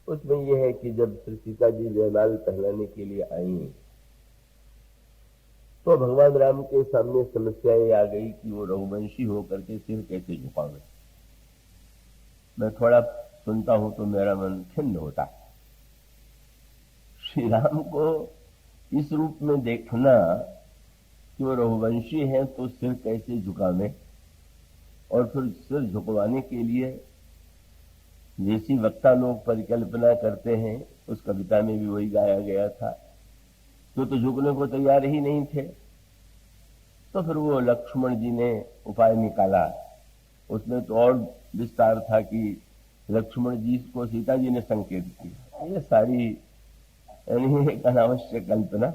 उसमें यह है कि जब श्री सीता जी जयमाल पहनाने के लिए आई तो भगवान राम के सामने समस्या ये आ गई कि वो रघुवंशी होकर के सिर कैसे झुकावे। मैं थोड़ा सुनता हूं तो मेरा मन खिन्न होता है। श्री राम को इस रूप में देखना कि वो रघुवंशी है तो सिर कैसे झुकावे, और फिर सिर झुकवाने के लिए जैसी वक्ता लोग परिकल्पना करते हैं, उस कविता में भी वही गाया गया था, तो झुकने को तैयार ही नहीं थे। तो फिर वो लक्ष्मण जी ने उपाय निकाला। उसमें तो और विस्तार था कि लक्ष्मण जी को सीता जी ने संकेत किया। ये सारी यानी एक अनावश्यक कल्पना।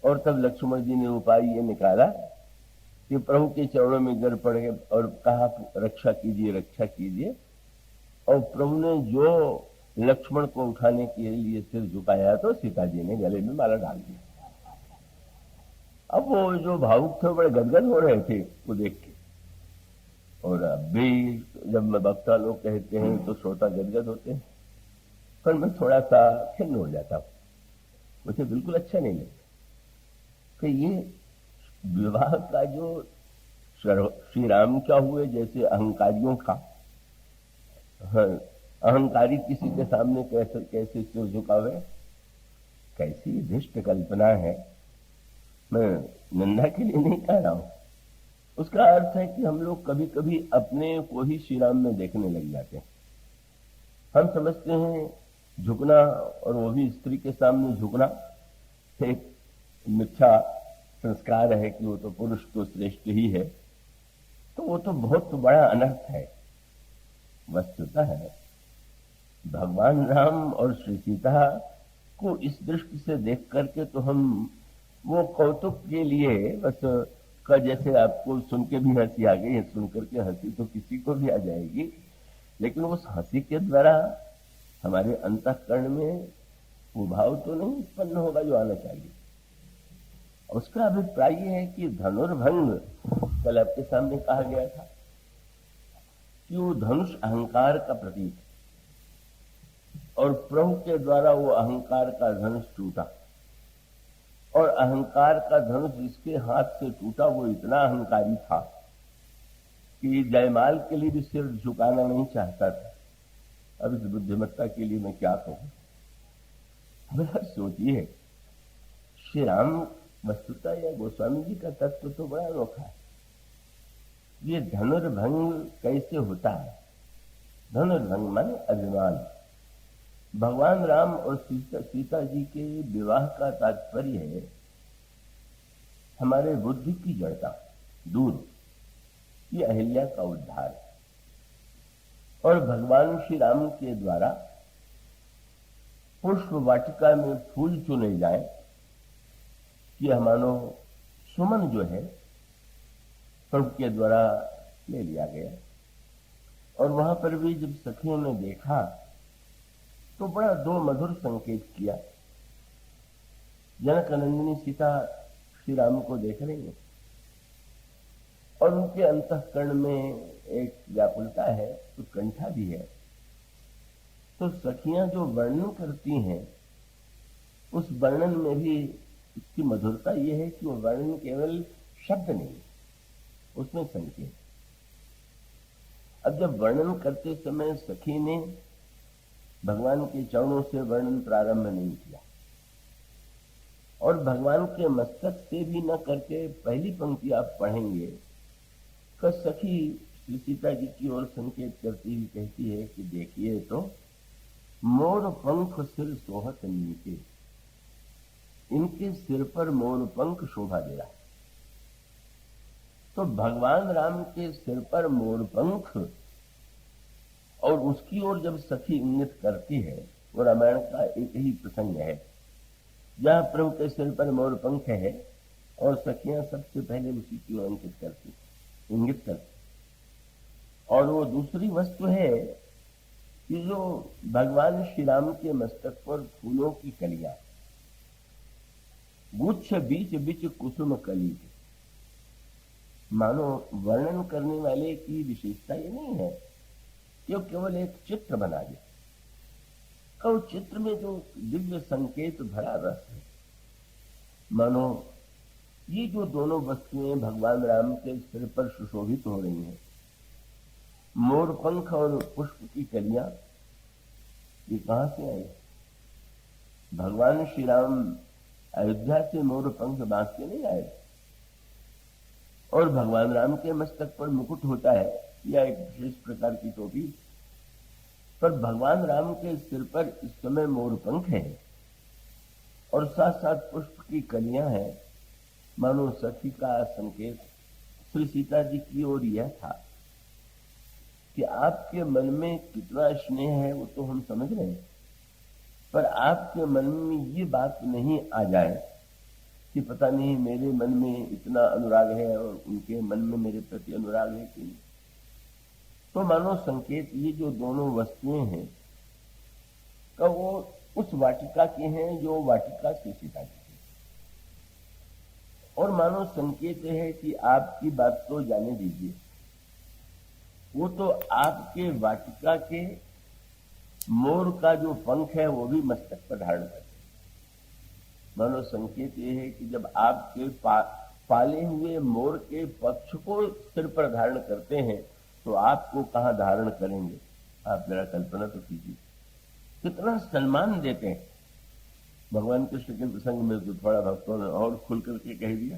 और तब लक्ष्मण जी ने उपाय ये निकाला कि प्रभु के चरणों में गिर पड़े और कहा रक्षा कीजिए, रक्षा कीजिए। और प्रभु ने जो लक्ष्मण को उठाने के लिए सिर झुकाया तो सीता जी ने गले में माला डाल दिया। अब वो जो भावुक थे बड़े गदगद हो रहे थे वो देख के। और अब भी जब वक्ता लोग कहते हैं तो श्रोता गदगद होते हैं, पर मैं थोड़ा सा खिन्न हो जाता हूं। मुझे बिल्कुल अच्छा नहीं लगता कि ये विवाह का जो श्री राम क्या हुए जैसे अहंकारियों का, अहंकारी किसी के सामने कैसे कैसे सिर झुकावे, कैसी धृष्ट कल्पना है। मैं निंदा के लिए नहीं कह रहा हूं। उसका अर्थ है कि हम लोग कभी कभी अपने को ही श्री राम में देखने लग जाते हैं। हम समझते हैं झुकना, और वो भी स्त्री के सामने झुकना, एक मिथ्या संस्कार है कि वो तो पुरुष तो श्रेष्ठ ही है। तो वो तो बहुत बड़ा अनर्थ है। वस्तुतः है भगवान राम और श्री सीता को इस दृष्टि से देख करके तो हम वो कौतुक के लिए बस का, जैसे आपको सुन के भी हंसी आ गई है, सुन करके हंसी तो किसी को भी आ जाएगी, लेकिन उस हंसी के द्वारा हमारे अंतःकरण में वो भाव तो नहीं उत्पन्न होगा जो आना चाहिए। उसका अभिप्राय है कि धनुर्भंग, कल आपके सामने कहा गया था कि वो धनुष अहंकार का प्रतीक है, और प्रभु के द्वारा वो अहंकार का धनुष टूटा। और अहंकार का धनुष जिसके हाथ से टूटा वो इतना अहंकारी था कि जयमाल के लिए भी सिर झुकाना नहीं चाहता था। अब इस बुद्धिमत्ता के लिए मैं क्या कहूं। अब सोचिए, श्री राम वस्तुतः या गोस्वामी जी का तत्व तो बड़ा अनोखा है। ये धनुर्भंग कैसे होता है? धनुर्भंग माने अभिमान। भगवान राम और सीता जी के विवाह का तात्पर्य है हमारे बुद्धि की जड़ता दूर, ये अहिल्या का उद्धार है। और भगवान श्री राम के द्वारा पुष्प वाटिका में फूल चुने जाए, कि मानो सुमन जो है प्रभु के द्वारा ले लिया गया। और वहां पर भी जब सखियों ने देखा तो बड़ा दो मधुर संकेत किया। जनक नंदिनी सीता श्री राम को देख रही है और उनके अंतःकरण में एक व्याकुलता है, उत्कंठा भी है। तो सखियां जो वर्णन करती हैं उस वर्णन में भी उसकी मधुरता यह है कि वो वर्णन केवल शब्द नहीं, उसमें संकेत। अब जब वर्णन करते समय सखी ने भगवान के चरणों से वर्णन प्रारंभ नहीं किया और भगवान के मस्तक से भी न करके पहली पंक्ति आप पढ़ेंगे कि सखी श्री सीता जी की ओर संकेत करती हुई कहती है कि देखिए तो मोर पंख सिर सोहत नीचे, इनके सिर पर मोर पंख शोभा दे रहा है। तो भगवान राम के सिर पर मोर पंख, और उसकी ओर जब सखी इंगित करती है, वो रामायण का एक ही प्रसंग है जहां प्रभु के सिर पर मोर पंख है और सखियां सबसे पहले उसी की ओर इंगित करती। और वो दूसरी वस्तु है कि जो भगवान श्री राम के मस्तक पर फूलों की कलियां, गुच्छ बीच बीच कुसुम कली, मानो वर्णन करने वाले की विशेषता ये नहीं है कि वो केवल एक चित्र बना दे, तो चित्र में जो दिव्य संकेत भरा रस है, मानो ये जो दोनों वस्तुएं भगवान राम के सिर पर सुशोभित हो रही हैं, मोर पंख और पुष्प की कलियां, ये कहां से आई? भगवान श्री राम अयोध्या से मोर पंख बांध के नहीं आए, और भगवान राम के मस्तक पर मुकुट होता है या एक विशेष प्रकार की टोपी, पर भगवान राम के सिर पर इस समय मोर पंख है और साथ साथ पुष्प की कलियां हैं। मानो सखी का संकेत श्री सीता जी की ओर यह था कि आपके मन में कितना स्नेह है वो तो हम समझ रहे हैं, पर आपके मन में ये बात नहीं आ जाए कि पता नहीं मेरे मन में इतना अनुराग है और उनके मन में मेरे प्रति अनुराग है कि नहीं। तो मानो संकेत ये जो दोनों वस्तुएं हैं का वो उस वाटिका के हैं जो वाटिका श्री सीता की है, और मानो संकेत है कि आपकी बात तो जाने दीजिए, वो तो आपके वाटिका के मोर का जो पंख है वो भी मस्तक पर धारण करते हैं। मानो संकेत ये है कि जब आपके पाले हुए मोर के पक्ष को सिर पर धारण करते हैं तो आपको कहां धारण करेंगे? आप जरा कल्पना तो कीजिए, कितना सम्मान देते हैं। भगवान कृष्ण के प्रसंग में तो थोड़ा भक्तों ने और खुल करके कह दिया,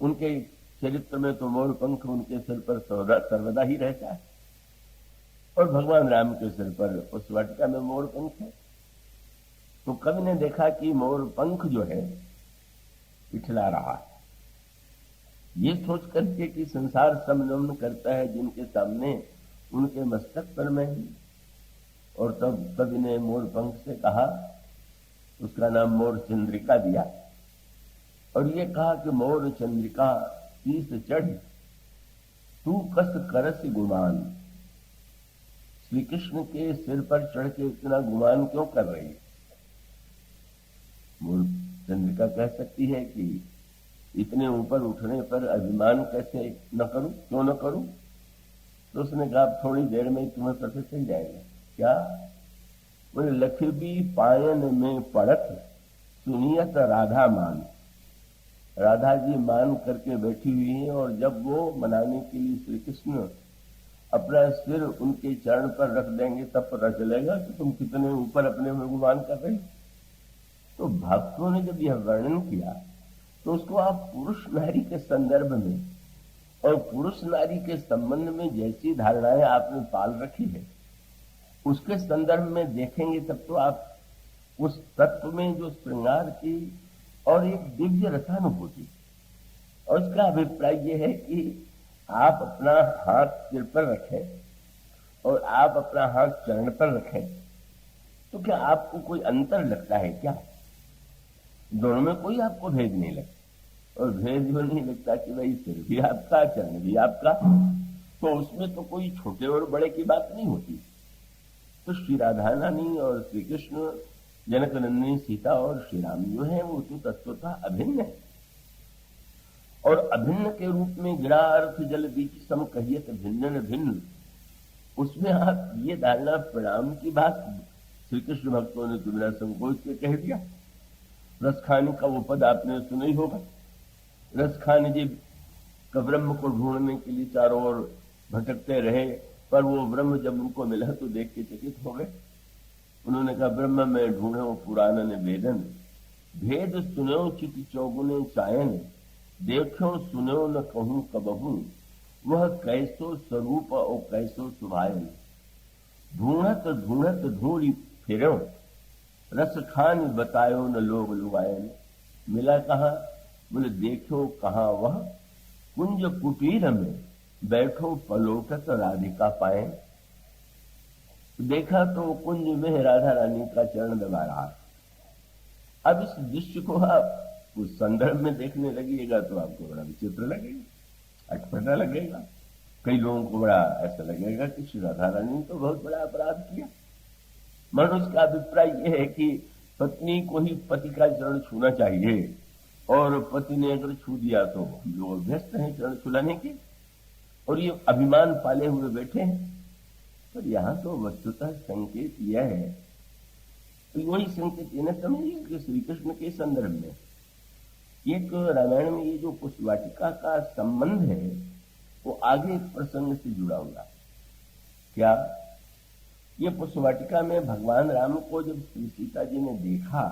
उनके चरित्र में तो मोर पंख उनके सिर पर सर्वदा ही रहता है, और भगवान राम के सिर पर उस वाटिका में मोर पंख है। तो कवि ने देखा कि मोर पंख जो है पिछला रहा है, ये सोच करके कि संसार समनम्न करता है जिनके सामने उनके मस्तक पर में ही, और तब कवि ने मोर पंख से कहा, उसका नाम मोर चंद्रिका दिया, और ये कहा कि मोर चंद्रिका तीस चढ़ तू कस करस गुमान। श्री कृष्ण के सिर पर चढ़ के इतना गुमान क्यों कर रही है? मोर चंद्रिका कह सकती है कि इतने ऊपर उठने पर अभिमान कैसे न करूं, क्यों न करूं? तो उसने कहा थोड़ी देर में तुम्हें पता चल जाएगा। क्या? बोले लखबी पायन में पड़त सुनियत राधा मान। राधा जी मान करके बैठी हुई हैं, और जब वो मनाने के लिए श्री कृष्ण अपना सिर उनके चरण पर रख देंगे तब पता चलेगा कि तुम कितने ऊपर अपने में गुमान कर रहे हो। तो भक्तों ने जब यह वर्णन किया तो उसको आप पुरुष नारी के संदर्भ में और पुरुष नारी के संबंध में जैसी धारणाएं आपने पाल रखी है उसके संदर्भ में देखेंगे तब तो आप उस तत्व में जो श्रृंगार की और एक दिव्य रसानुभूति, और इसका अभिप्राय यह है कि आप अपना हाथ सिर पर रखें और आप अपना हाथ चरण पर रखें, तो क्या आपको कोई अंतर लगता है क्या? दोनों में कोई आपको भेद नहीं लगता, और भेद जो नहीं लगता कि भाई सिर भी आपका चरण भी आपका, तो उसमें तो कोई छोटे और बड़े की बात नहीं होती। तो श्री राधा रानी और श्री कृष्ण, जनक नंदिनी सीता और श्री राम जो है वो तो तत्वतः अभिन्न है, और अभिन्न के रूप में गिरा अर्थ जल बीच सम कहियत भिन्न भिन्न, उसमें आप ये धारणा प्रणाम की बात श्री कृष्ण भक्तों ने तो बिना संकोच के कह दिया। रसखानी का वो पद आपने सुना ही होगा। रसखानी जी का ब्रह्म को ढूंढने के लिए चारों ओर भटकते रहे, पर वो ब्रह्म जब उनको मिला तो देख के चकित हो गए। उन्होंने कहा ब्रह्म में ढूंढो पुराण ने वेदन, भेद सुनो चित चौगुने चायन, देखो सुनो न कहूं कबहू, वह कैसो स्वरूप और कैसो सुभायन, ढूंढत ढूंढत ढूंढी फिरो, रस खान बतायो न लोग लुगायन। मिला कहाँ? बोले देखो कहाँ वह कुंज कुटीर में बैठो पलोटत राधिका पाए। देखा तो कुंज में राधा रानी का चरण दबा रहा। अब इस दृश्य को आप उस संदर्भ में देखने लगिएगा तो आपको बड़ा विचित्र लगेगा, अटपटा लगेगा। कई लोगों को बड़ा ऐसा लगेगा कि श्री राधा रानी ने तो बहुत बड़ा अपराध किया। मनुष्य का अभिप्राय यह है कि पत्नी को ही पति का चरण छूना चाहिए, और पति ने अगर छू दिया तो हम लोग व्यस्त हैं चरण छुलाने के, और ये अभिमान पाले हुए बैठे हैं। पर यहां तो वस्तुतः संकेत यह है तो वही संकेत ये न समझिए कि श्री कृष्ण के संदर्भ में एक रामायण में ये जो पुष्पवाटिका का संबंध है वो आगे एक प्रसंग से जुड़ा हुआ। क्या ये पुष्पवाटिका में भगवान राम को जब श्री सीता जी ने देखा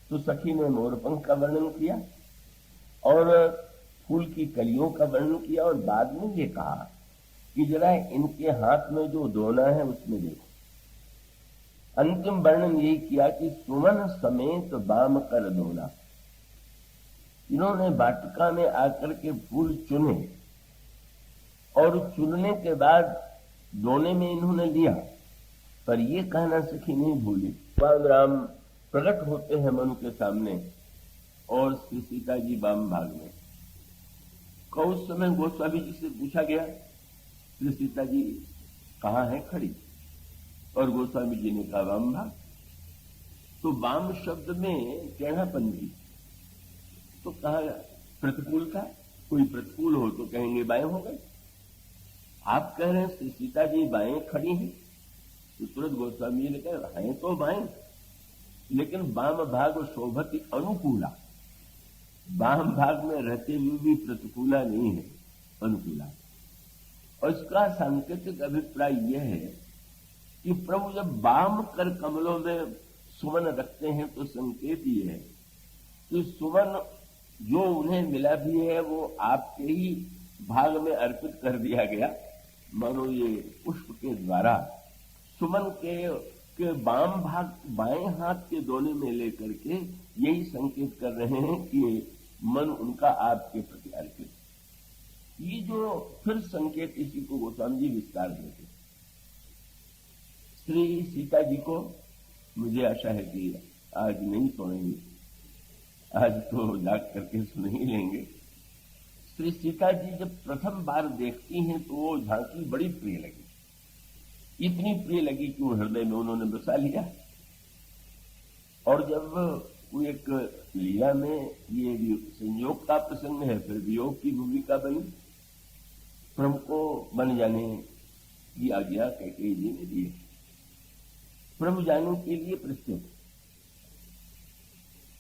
तो सखी ने मोरपंख का वर्णन किया और फूल की कलियों का वर्णन किया और बाद में ये कहा कि जरा इनके हाथ में जो दोना है उसमें देखो। अंतिम वर्णन यही किया कि सुमन समेत बाम कर दोना। इन्होंने वाटिका में आकर के फूल चुने और चुनने के बाद दोने में इन्होंने लिया, पर ये कहना सखी नहीं भूली भगवान राम प्रकट होते हैं मनु के सामने और श्री सीता जी वाम भाग में। को उस समय गोस्वामी जी से पूछा गया श्री सीता जी कहाँ है खड़ी, और गोस्वामी जी ने कहा वाम भाग। तो वाम शब्द में टेढ़ापन भी, तो कहा प्रतिकूल था, कोई प्रतिकूल हो तो कहेंगे बाएं हो गए। आप कह रहे हैं श्री सीता जी बाएं खड़ी हैं, तो तुरंत गोस्वामी जी ने कहा हैं तो बाएं, लेकिन वाम भाग शोभति अनुकूला। वाम भाग में रहते हुए भी प्रतिकूला नहीं है, अनुकूला। और इसका सांकेतिक अभिप्राय यह है कि प्रभु जब वाम कर कमलों में सुमन रखते हैं तो संकेत ये है कि सुमन जो उन्हें मिला भी है वो आपके ही भाग में अर्पित कर दिया गया। मानो ये पुष्प के द्वारा सुमन के वाम भाग बाएं हाथ के दोने में लेकर के यही संकेत कर रहे हैं कि मन उनका आपके प्रति अर्पित। ये जो फिर संकेत इसी को गोस्वामी जी विस्तार देते। श्री सीता जी को मुझे आशा है कि आज नहीं सोएंगे, आज तो जाग करके सुन ही लेंगे। श्री सीता जी जब प्रथम बार देखती हैं तो वो झांकी बड़ी प्रिय लगी, इतनी प्रिय लगी कि वो हृदय में उन्होंने बसा लिया। और जब वो एक लीला में ये संयोग का प्रसंग है, फिर वियोग की भूमिका बनी, प्रभु को बन जाने की आज्ञा कैकेयी जी ने दी। प्रभु जाने के लिए प्रस्तुत,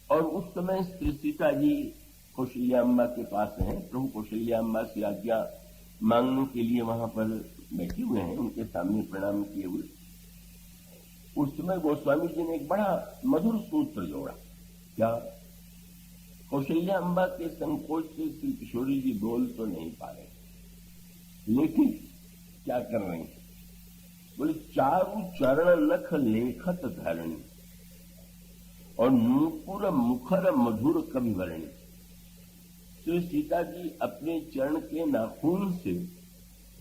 और उस समय श्री सीता जी कौशल्याम्बा के पास हैं। प्रभु कौशल्याम्बा से आज्ञा मांगने के लिए वहां पर बैठे हुए हैं, उनके सामने प्रणाम किए हुए। उस समय गोस्वामी जी ने एक बड़ा मधुर सूत्र जोड़ा। क्या? कौशल्याम्बा के संकोच से श्री किशोरी जी बोल तो नहीं पा रहे, लेकिन क्या कर रहे हैं? बोले चारु चरण नख लेखत धरणी और नूपुर मुखर मधुर कवि वर्णी। श्री सीता जी अपने चरण के नाखून से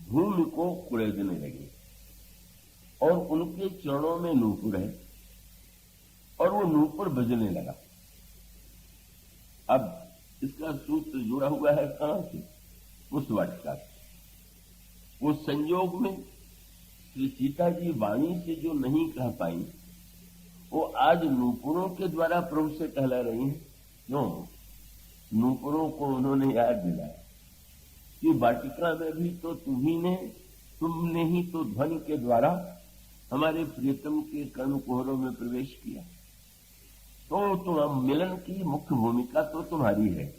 भूमि को कुरेदने लगे और उनके चरणों में नूपुर है और वो नूपुर बजने लगा। अब इसका सूत्र जुड़ा हुआ है कहां से? उस वाटिका से। वो संयोग में श्री सीता जी वाणी से जो नहीं कह पाई वो आज नूपुरों के द्वारा प्रभु से कहला रही हैं। क्यों? नूपुरों को उन्होंने याद दिलाया कि वाटिका में भी तो तुमने ही तो ध्वनि के द्वारा हमारे प्रियतम के कर्ण कुहरों में प्रवेश किया, तो तुम मिलन की मुख्य भूमिका तो तुम्हारी है।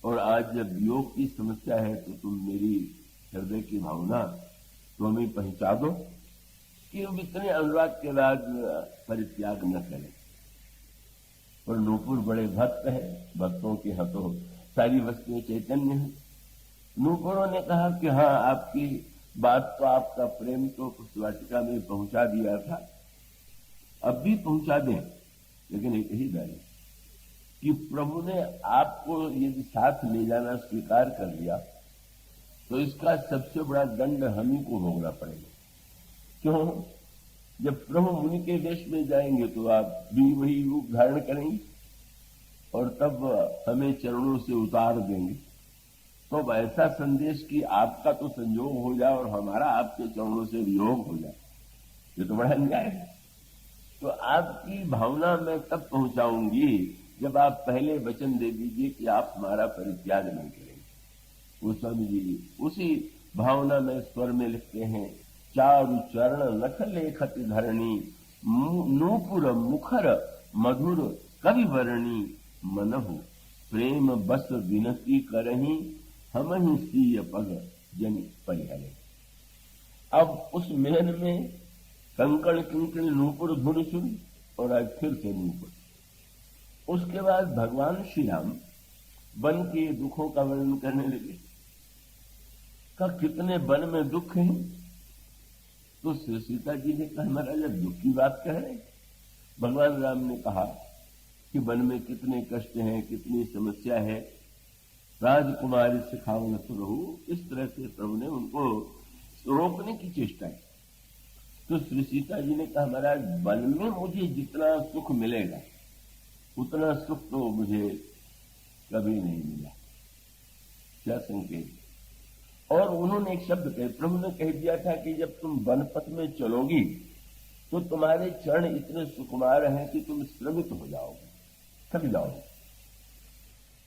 और आज जब वियोग की समस्या है तो तुम मेरी हृदय की भावना तो हमें पहुंचा दो कि हम इतने अनुराग के बाद परित्याग न करें। और नूपुर बड़े भक्त है, भक्तों के यहाँ तो सारी वस्तुएं चैतन्य है। नूपुरों ने कहा कि हाँ, आपकी बात तो, आपका प्रेम तो पुष्पवाटिका में पहुंचा दिया था, अब भी पहुंचा दें, लेकिन एक ही डर है कि प्रभु ने आपको यदि साथ ले जाना स्वीकार कर लिया तो इसका सबसे बड़ा दंड हम ही को भोगना पड़ेगा। क्यों? जब प्रभु मुनि के वेश में जाएंगे तो आप भी वही रूप धारण करेंगे और तब हमें चरणों से उतार देंगे। तो ऐसा संदेश कि आपका तो संयोग हो जाए और हमारा आपके चरणों से वियोग हो जाए, ये तो बड़ा अन्याय है। तो आपकी भावना मैं तब पहुंचाऊंगी जब आप पहले वचन दे दीजिए कि आप हमारा परित्याग नहीं करेंगे। गोस्वामी जी उसी भावना में स्वर में लिखते हैं, चारु चरण नख लेखत धरणी नूपुर मुखर मधुर कवि वर्णी मनहु प्रेम बस विनती करही हम ही सीय पग जन परिहरे। अब उस मिलन में कंकड़ किंकड़ नूपुर धुन सुन और आज फिर से नूपुर। उसके बाद भगवान श्री राम वन के दुखों का वर्णन करने लगे। का कितने वन में दुख हैं। तो श्री सीता जी ने कहा महाराज दुख की बात कह रहे। भगवान राम ने कहा कि वन में कितने कष्ट हैं, कितनी समस्या है। राजकुमारी सिखावन सुरहु, इस तरह से प्रभु ने उनको रोकने की चेष्टा की। तो श्री सीता जी ने कहा महाराज वन में मुझे जितना सुख मिलेगा उतना सुख तो मुझे कभी नहीं मिला। क्या संकेत। और उन्होंने एक शब्द कहे, प्रभु ने कह दिया था कि जब तुम वनपथ में चलोगी तो तुम्हारे चरण इतने सुकुमार हैं कि तुम श्रमित हो जाओगे, थक जाओगे।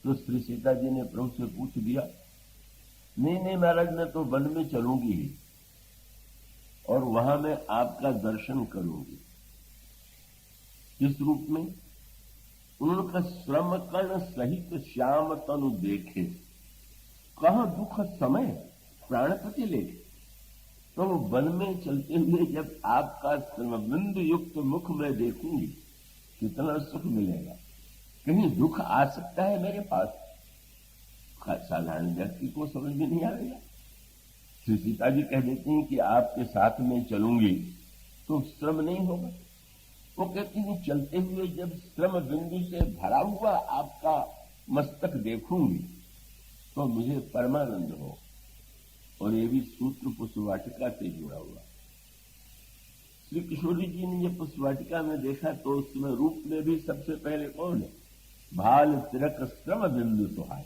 तो श्री सीता जी ने प्रभु से पूछ दिया, नहीं नहीं महाराज मैं तो वन में चलूंगी ही और वहां मैं आपका दर्शन करूंगी। किस रूप में। उन्होंने कहा श्रम कर्ण सहित श्याम तनु देखे कहां दुख समय प्राणपति लेखे। तो वन में चलते हुए जब आपका श्रमबिंदु युक्त मुख में देखूंगी कितना सुख मिलेगा। कहीं दुख आ सकता है मेरे पास। साधारण व्यक्ति को समझ में नहीं आएगा। श्री सीता जी कह देती हैं कि आपके साथ में चलूंगी तो श्रम नहीं होगा। वो कहती हैं चलते हुए जब श्रम बिंदु से भरा हुआ आपका मस्तक देखूंगी तो मुझे परमानंद हो। और ये भी सूत्र पुष्पवाटिका से जुड़ा हुआ। श्री किशोरी जी ने ये पुष्पवाटिका में देखा तो उसमें रूप में भी सबसे पहले कौन है। भाल तिरक श्रम बिंदु सुहाय।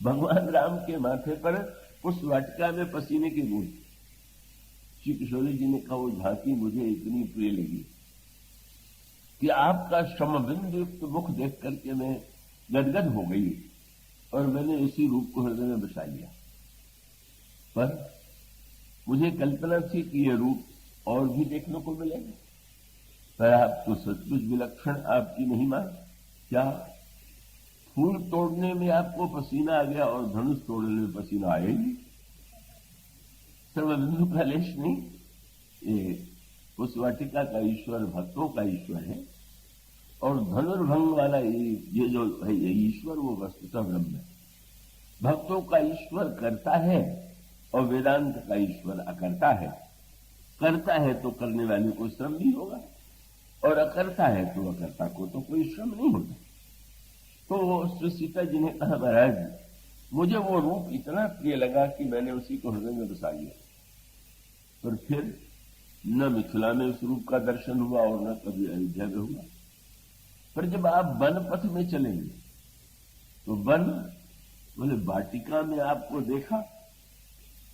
भगवान राम के माथे पर पुष्पवाटिका में पसीने की बूंद। श्री किशोरी जी ने कहा वो झांकी मुझे इतनी प्रिय लगी कि आपका श्रम बिंदु युक्त मुख देख करके मैं गदगद हो गई और मैंने इसी रूप को हृदय में बसा लिया। पर मुझे कल्पना थी कि यह रूप और भी देखने को मिलेगा। पर आप तो सचमुच विलक्षण आपकी नहीं मान। क्या फूल तोड़ने में आपको पसीना आ गया और धनुष तोड़ने में पसीना आया ही नहीं। सर्वबिंदु का लेश नहीं। ये उस वाटिका का ईश्वर भक्तों का ईश्वर है और धनुर्भंग वाला ये जो है ये ईश्वर वो वस्तुतः ब्रह्म है। भक्तों का ईश्वर करता है और वेदांत का ईश्वर अकर्ता है। करता है तो करने वाले को श्रम नहीं होगा और अकर्ता है तो अकर्ता को तो कोई श्रम नहीं होता। तो श्री सीता जी ने कहा महाराज मुझे वो रूप इतना प्रिय लगा कि मैंने उसी को हृदय में बसा लिया। पर फिर न मिथिला में उस रूप का दर्शन हुआ और न कभी अयोध्या में हुआ। पर जब आप वन पथ में चलेंगे तो वन बोले वाटिका में आपको देखा।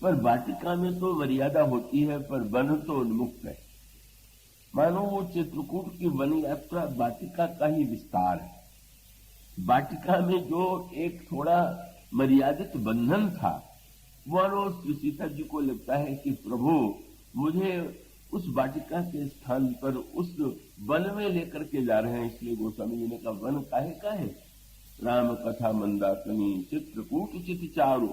पर वाटिका में तो मर्यादा होती है पर वन तो उन्मुक्त है। मानो वो चित्रकूट की वन यात्रा वाटिका का ही विस्तार है। वाटिका में जो एक थोड़ा मर्यादित बंधन था मानो श्री सीता जी को लगता है कि प्रभु मुझे उस वाटिका के स्थान पर उस वन में लेकर के जा रहे हैं। इसलिए गोस्वामी जी ने कहा वन काहे का है। राम कथा मंदाकिनी चित्रकूट चित चारु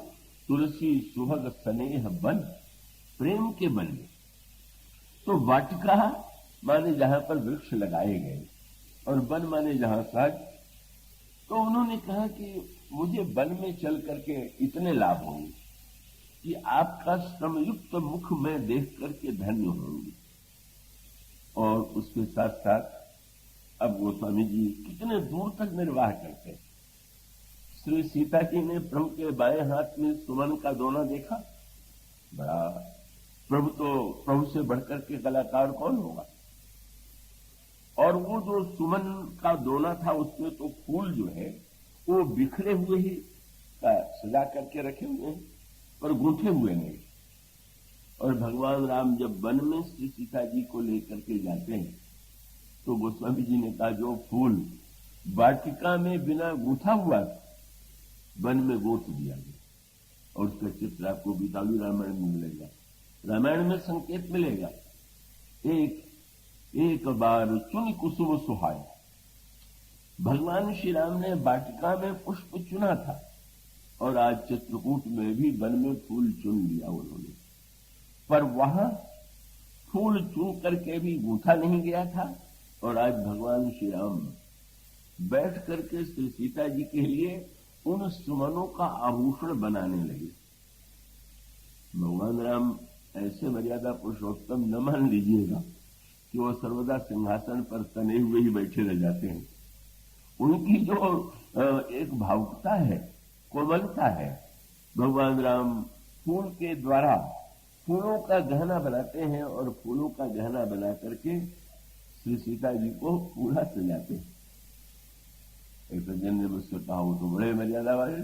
तुलसी सुभग स्नेह वन। प्रेम के वन में तो वाटिका माने जहां पर वृक्ष लगाए गए और वन माने जहां साज। तो उन्होंने कहा कि मुझे वन में चल करके इतने लाभ होंगे कि आपका श्रमयुक्त मुख में देख करके धन्य होंगे। और उसके साथ साथ अब गोस्वामी जी कितने दूर तक निर्वाह करते हैं। श्री सीता जी ने प्रभु के बाएं हाथ में सुमन का दोना देखा। बड़ा प्रभु से बढ़कर के कलाकार कौन होगा। और वो जो सुमन का दोना था उसमें तो फूल जो है वो बिखरे हुए ही सजा करके रखे हुए हैं और गूंथे हुए नहीं। और भगवान राम जब वन में श्री सीता जी को लेकर के जाते हैं तो गोस्वामी जी ने कहा जो फूल वाटिका में बिना गूंथा हुआ वन में गोथ दिया गया। और उसका चित्र आपको बीतालू रामायण में मिलेगा। रामायण में संकेत मिलेगा। एक एक बार चुन कुसुम सुहाए। भगवान श्री राम ने वाटिका में पुष्प चुना था और आज चित्रकूट में भी वन में फूल चुन लिया उन्होंने, पर वहां फूल चुन करके भी गूंथा नहीं गया था। और आज भगवान श्री राम बैठ करके श्री सीता जी के लिए उन सुमनों का आभूषण बनाने लगे। भगवान राम ऐसे मर्यादा पुरुषोत्तम न मान लीजिएगा कि वो सर्वदा सिंहासन पर तने हुए ही बैठे रह जाते हैं। उनकी जो एक भावुकता है, कोमलता है, भगवान राम फूल के द्वारा फूलों का गहना बनाते हैं और फूलों का गहना बना करके श्री सीता जी को पूरा सजाते हैं। एक सज्जन ने मुझसे कहा, वो तो बड़े मर्यादा वाले,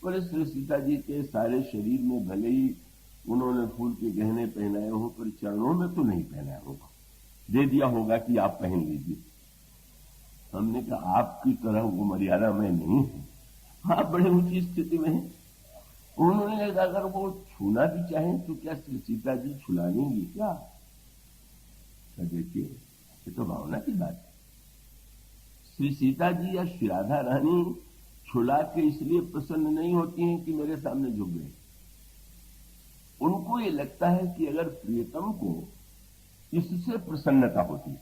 बोले श्री सीता जी के सारे शरीर में भले ही उन्होंने फूल के गहने पहनाए हो, पर चरणों में तो नहीं पहनाया होगा, दे दिया होगा कि आप पहन लीजिए। हमने कहा आपकी तरह वो मर्यादा में नहीं है, आप बड़े ऊंची स्थिति में हैं। उन्होंने कहा अगर वो छूना भी चाहें तो क्या श्री सीता जी छुला लेंगी क्या? देखिए, ये तो भावना की बात है। श्री सीता जी या श्री राधा रानी छुला के इसलिए प्रसन्न नहीं होती हैं कि मेरे सामने झुक गए। उनको ये लगता है कि अगर प्रियतम को इससे प्रसन्नता होती है,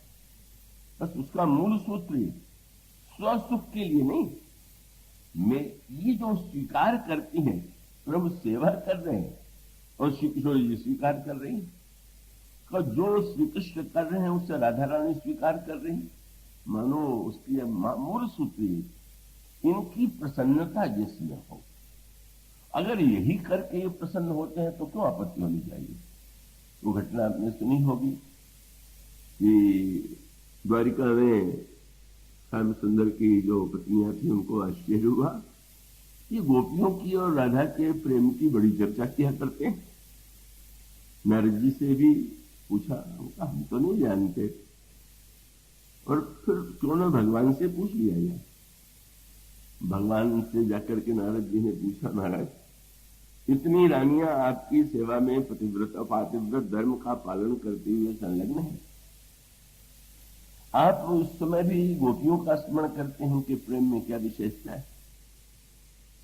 बस उसका मूल सूत्र ये, स्वसुख के लिए नहीं, मैं ये जो स्वीकार करती हैं, प्रभु सेवा कर रहे हैं और श्री किशोर जी स्वीकार कर रही हैं, जो श्री कृष्ण कर रहे हैं उससे राधा रानी स्वीकार कर रही हैं, मानो उसकी मूल सूत्र इनकी प्रसन्नता जिसमें हो। अगर यही करके ये प्रसन्न होते हैं तो क्यों आपत्ति होनी चाहिए? वो घटना आपने सुनी होगी कि द्वारिका में श्याम सुंदर की जो पत्नियां थी उनको आश्चर्य हुआ, ये गोपियों की और राधा के प्रेम की बड़ी चर्चा किया करते हैं। नारद जी से भी पूछा, हम तो नहीं जानते, और फिर क्यों न भगवान से पूछ लिया जाए। भगवान से जाकर के नारद जी ने पूछा, महाराज इतनी रानियां आपकी सेवा में पतिव्रत पातिव्रत धर्म का पालन करते हुए संलग्न है, आप उस समय भी गोपियों का स्मरण करते हैं कि प्रेम में क्या विशेषता है?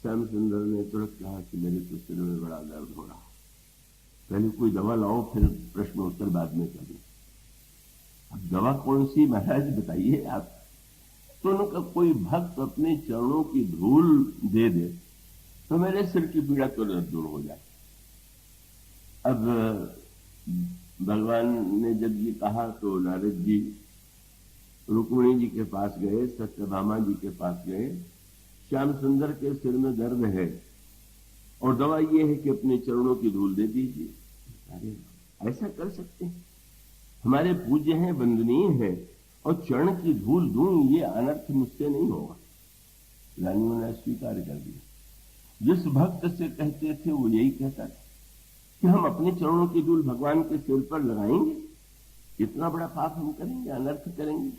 श्याम सुंदर ने तुरंत कहा कि मेरे तो सिर में बड़ा दर्द हो रहा, पहले कोई दवा लाओ, फिर प्रश्न उत्तर बाद में करें। अब दवा कौन सी महाराज बताइए आप? तो उनका कोई भक्त अपने चरणों की धूल दे दे तो मेरे सिर की पीड़ा तुरंत दूर हो जाए। अब भगवान ने जब ये कहा तो नारद जी रुक्मिणी जी के पास गए, सत्यभामा जी के पास गए, श्याम सुंदर के सिर में दर्द है और दवा ये है कि अपने चरणों की धूल दे दीजिए। अरे ऐसा कर सकते हैं, हमारे पूज्य हैं, वंदनीय है, और चरण की धूल दूं ये अनर्थ मुझसे नहीं होगा। रानियों ने स्वीकार कर दिया। जिस भक्त से कहते थे वो यही कहता था कि हम अपने चरणों की धूल भगवान के सिर पर लगाएंगे, इतना बड़ा पाप हम करेंगे, अनर्थ करेंगे।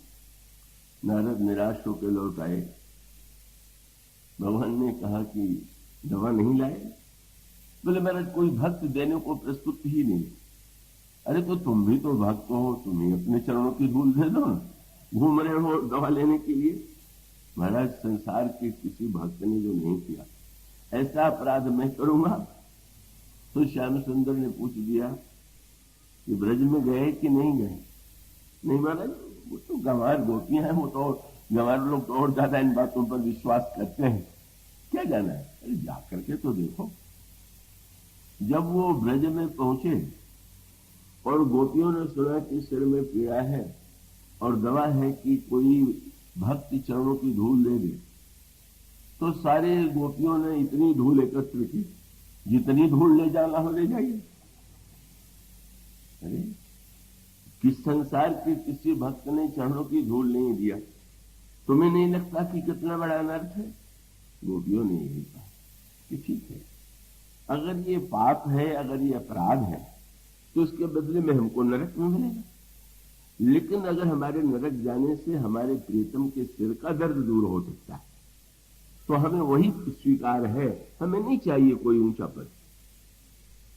नारद निराश होकर लौट आए। भगवान ने कहा कि दवा नहीं लाए? बोले मेरा कोई भक्त देने को प्रस्तुत ही नहीं। अरे तो तुम भी तो भक्त हो, तुम्हें अपने चरणों की धूल दे दो ना, घूम रहे हो दवा लेने के लिए। महाराज संसार के किसी भक्त ने जो नहीं किया ऐसा अपराध मैं करूंगा? तो श्याम सुंदर ने पूछ दिया कि ब्रज में गए कि नहीं गए? नहीं महाराज, वो तो गंवार गोपियां हैं, वो तो गंवार लोग तो और ज्यादा इन बातों पर विश्वास करते हैं, क्या जाना है? अरे जाकर के तो देखो। जब वो ब्रज में पहुंचे और गोपियों ने सुना कि सिर में पीड़ा है और दवा है कि कोई भक्त चरणों की धूल ले दे, तो सारे गोपियों ने इतनी धूल एकत्र की, जितनी धूल ले जाना हो ले जाइए। अरे किस संसार के किसी भक्त ने चरणों की धूल नहीं दिया? तुम्हें नहीं लगता कि कितना बड़ा अनर्थ है? गोपियों ने यही कहा कि ठीक है, अगर ये पाप है, अगर ये अपराध है, तो उसके बदले में हमको नरक में मिलेगा। लेकिन अगर हमारे नरक जाने से हमारे प्रियतम के सिर का दर्द दूर हो सकता है तो हमें वही स्वीकार है, हमें नहीं चाहिए कोई ऊंचा पद।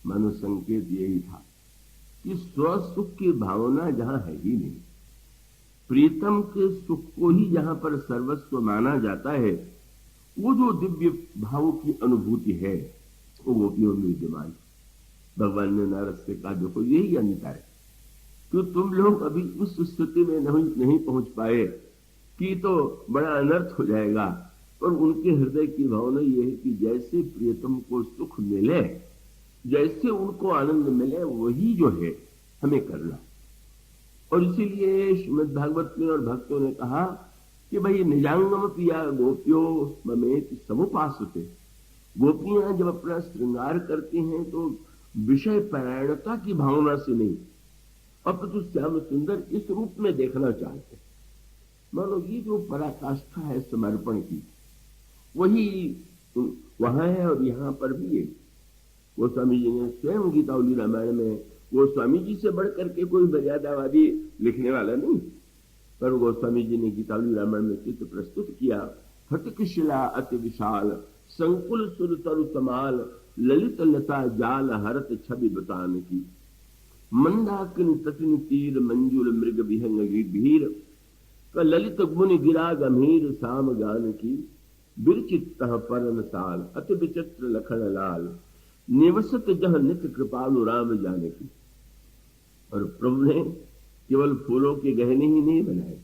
मानो संकेत यही था कि स्व सुख की भावना जहां है ही नहीं, प्रीतम के सुख को ही जहां पर सर्वस्व माना जाता है, वो जो दिव्य भाव की अनुभूति है वो गोपियों में विद्यमान। भगवान ने नारद से कहा, देखो यही अंतर है कि तुम लोग अभी उस स्थिति में नहीं पहुंच पाए कि तो बड़ा अनर्थ हो जाएगा, पर उनके हृदय की भावना यह है कि जैसे प्रियतम को सुख मिले, जैसे उनको आनंद मिले, वही जो है हमें करना। और इसीलिए श्रीमद् भागवत में और भक्तों ने कहा कि भाई निजांगम पिया गोपियो ममेत समुपासते। गोपियां जब अपना श्रृंगार करती हैं तो विषय परायणता की भावना से नहीं, अपितु श्याम सुंदर इस रूप में देखना चाहते। मानो ये जो पराकाष्ठा है समर्पण की, वही वहां है और यहां पर भी है। गोस्वामी जी ने स्वयं गीतावली रामायण में, गोस्वामी जी से बढ़कर के कोई मर्यादावादी लिखने वाला नहीं, पर गोस्वामी जी ने गीतावली रामायण में चित्र प्रस्तुत किया। फटक शिला अति विशाल, संकुल सुर तरु समाल, ललित लता जाल हरत छवि बतान की। मंदाकिन तटिन तीर मंजुल मृग विहंग भीर, का ललित गुण गिरा गंभीर साम गान की। बिरचित परन साल अति विचित्र लखन लाल, निवसत जह नित कृपालु राम जाने की। और प्रभु ने केवल फूलों के गहने ही नहीं बनाए,